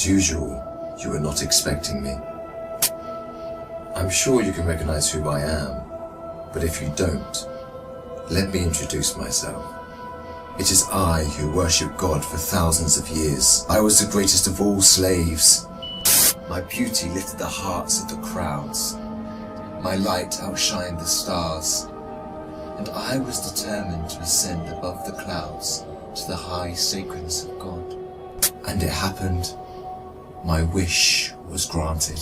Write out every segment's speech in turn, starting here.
As usual, you were not expecting me. I'm sure you can recognize who I am, but if you don't, let me introduce myself. It is I who worship God for thousands of years. I was the greatest of all slaves. My beauty lifted the hearts of the crowds. My light outshined the stars. And I was determined to ascend above the clouds to the high sacredness of God. And it happened. My wish was granted.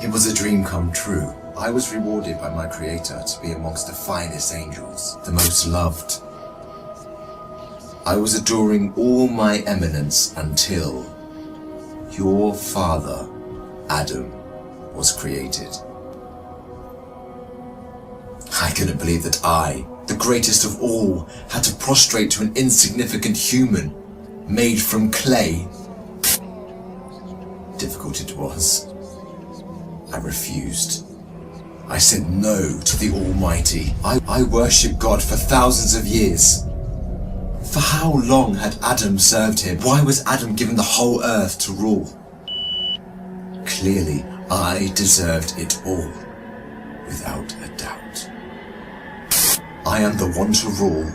It was a dream come true. I was rewarded by my Creator to be amongst the finest angels, the most loved. I was adoring all my eminence until your father, Adam, was created. I couldn't believe that I, the greatest of all, had to prostrate to an insignificant human made from clay. Difficult it was. I refused. I said no to the Almighty. I worshipped God for thousands of years. For how long had Adam served him? Why was Adam given the whole earth to rule? Clearly, I deserved it all, without a doubt. I am the one to rule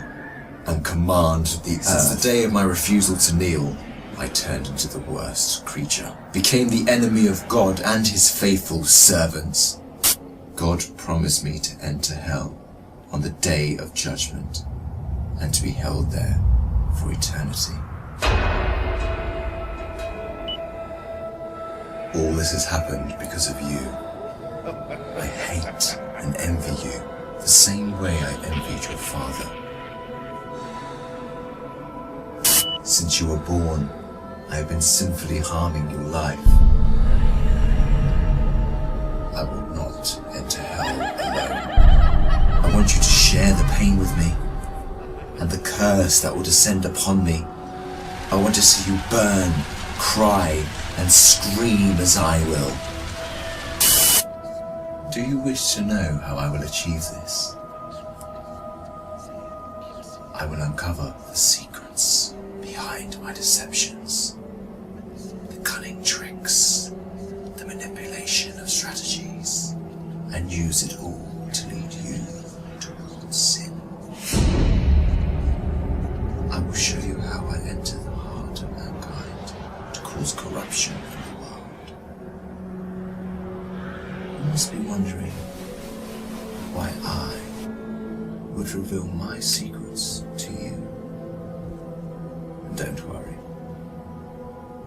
and command the earth. Since the day of my refusal to kneel, I turned into the worst creature, became the enemy of God and his faithful servants. God promised me to enter hell on the day of judgment and to be held there for eternity. All this has happened because of you. I hate and envy you the same way I envied your father. Since you were born, I have been sinfully harming your life. I will not enter hell alone. I want you to share the pain with me and the curse that will descend upon me. I want to see you burn, cry, and scream as I will. Do you wish to know how I will achieve this? I will uncover the secrets behind my deceptions, the cunning tricks, the manipulation of strategies, and use it all to lead you towards sin. I will show you how I enter the heart of mankind to cause corruption in the world. You must be wondering why I would reveal my secrets to you. Don't worry,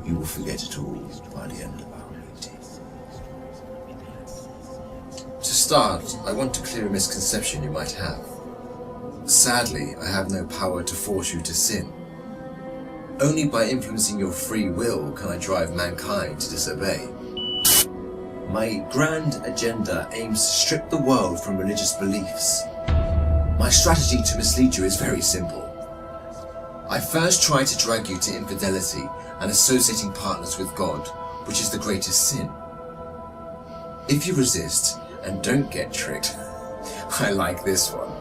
you will forget it all by the end of our meeting. To start, I want to clear a misconception you might have. Sadly, I have no power to force you to sin. Only by influencing your free will can I drive mankind to disobey. My grand agenda aims to strip the world from religious beliefs. My strategy to mislead you is very simple. I first try to drag you to infidelity and associating partners with God, which is the greatest sin. If you resist and don't get tricked, I like this one.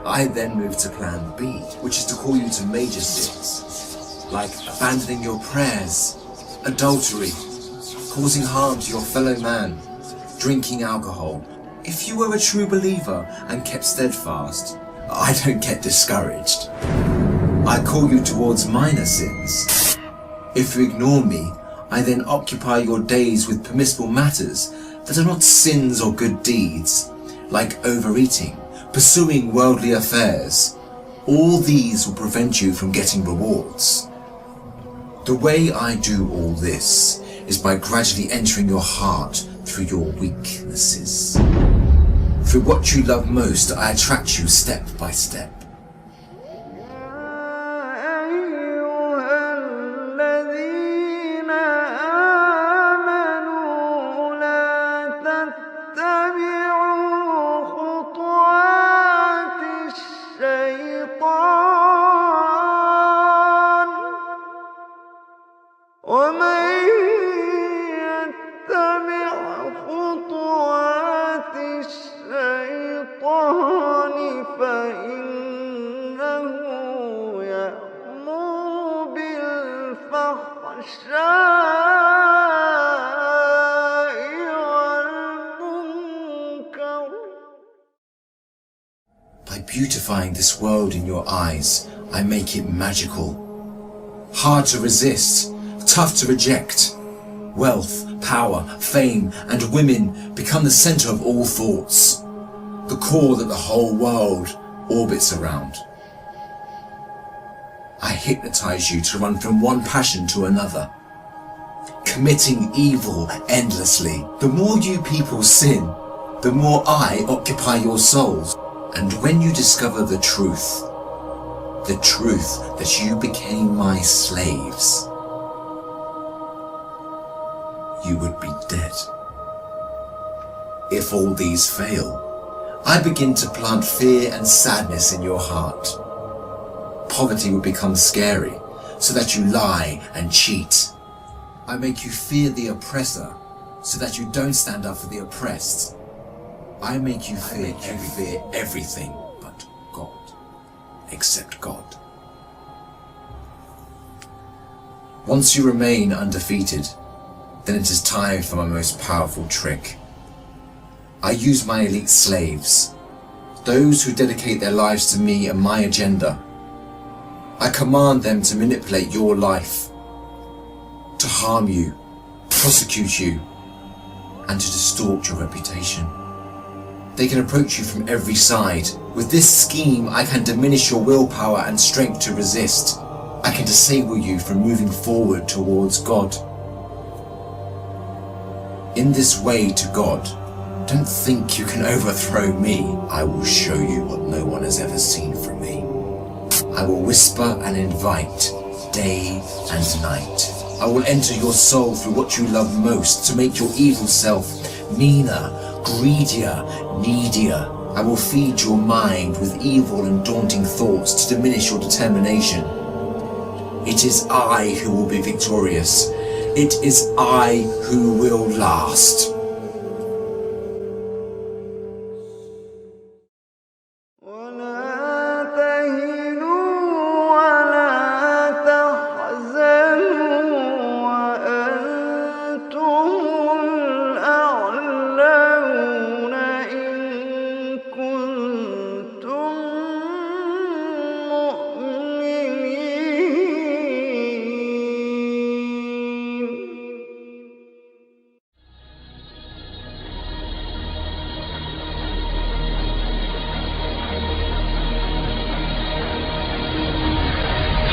I then move to plan B, which is to call you to major sins, like abandoning your prayers, adultery, causing harm to your fellow man, drinking alcohol. If you were a true believer and kept steadfast, I don't get discouraged. I call you towards minor sins. If you ignore me, I then occupy your days with permissible matters that are not sins or good deeds, like overeating, pursuing worldly affairs. All these will prevent you from getting rewards. The way I do all this is by gradually entering your heart through your weaknesses. Through what you love most, I attract you step by step. فإنه يأمر بالفحشاء By beautifying this world in your eyes, I make it magical. Hard to resist, tough to reject. Wealth, power, fame, and women become the center of all thoughts, the core that the whole world orbits around. I hypnotize you to run from one passion to another, committing evil endlessly. The more you people sin, the more I occupy your souls. And when you discover the truth that you became my slaves, you would be dead. If all these fail, I begin to plant fear and sadness in your heart. Poverty would become scary, so that you lie and cheat. I make you fear the oppressor, so that you don't stand up for the oppressed. I make you fear everything but God, except God. Once you remain undefeated, then it is time for my most powerful trick. I use my elite slaves, those who dedicate their lives to me and my agenda. I command them to manipulate your life, to harm you, prosecute you, and to distort your reputation. They can approach you from every side. With this scheme, I can diminish your willpower and strength to resist. I can disable you from moving forward towards God. In this way to God, don't think you can overthrow me. I will show you what no one has ever seen from me. I will whisper and invite, day and night. I will enter your soul through what you love most to make your evil self meaner, greedier, needier. I will feed your mind with evil and daunting thoughts to diminish your determination. It is I who will be victorious. It is I who will last.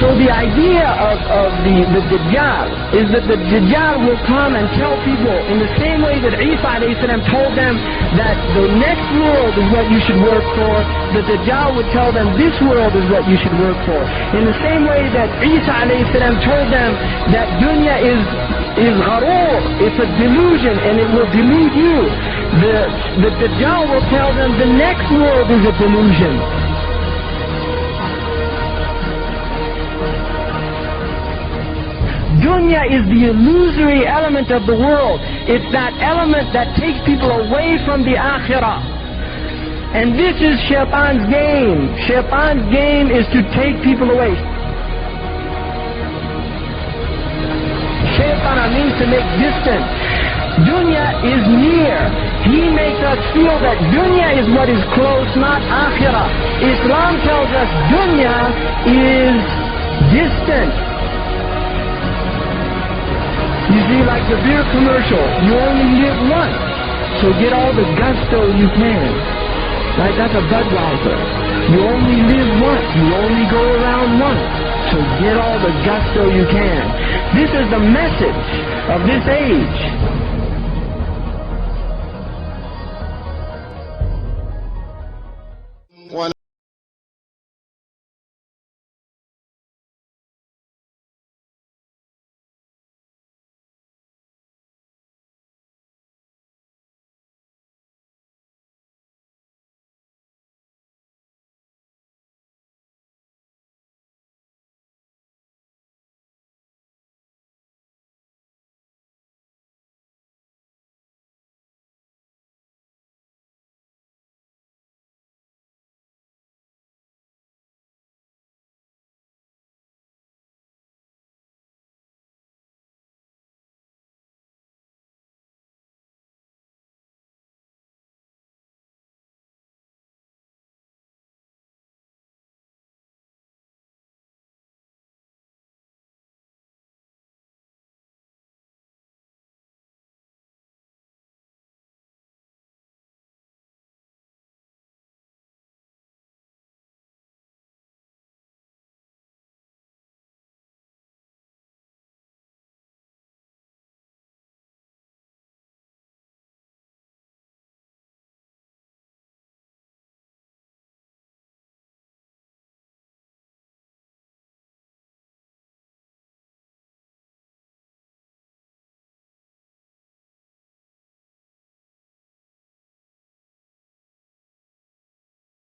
So the idea of the Dajjal is that the Dajjal will come and tell people in the same way that Isa a.s. told them that the next world is what you should work for, the Dajjal would tell them this world is what you should work for. In the same way that Isa a.s. told them that dunya is gharoor, it's a delusion and it will delude you. The Dajjal will tell them the next world is a delusion. Dunya is the illusory element of the world. It's that element that takes people away from the akhirah. And this is Shaitan's game. Shaitan's game is to take people away. Shaitan means to make distant. Dunya is near. He makes us feel that dunya is what is close, not akhirah. Islam tells us dunya is distant. You see, like the beer commercial, you only live once, so get all the gusto you can. Right, that's a Budweiser. You only live once, you only go around once, so get all the gusto you can. This is the message of this age.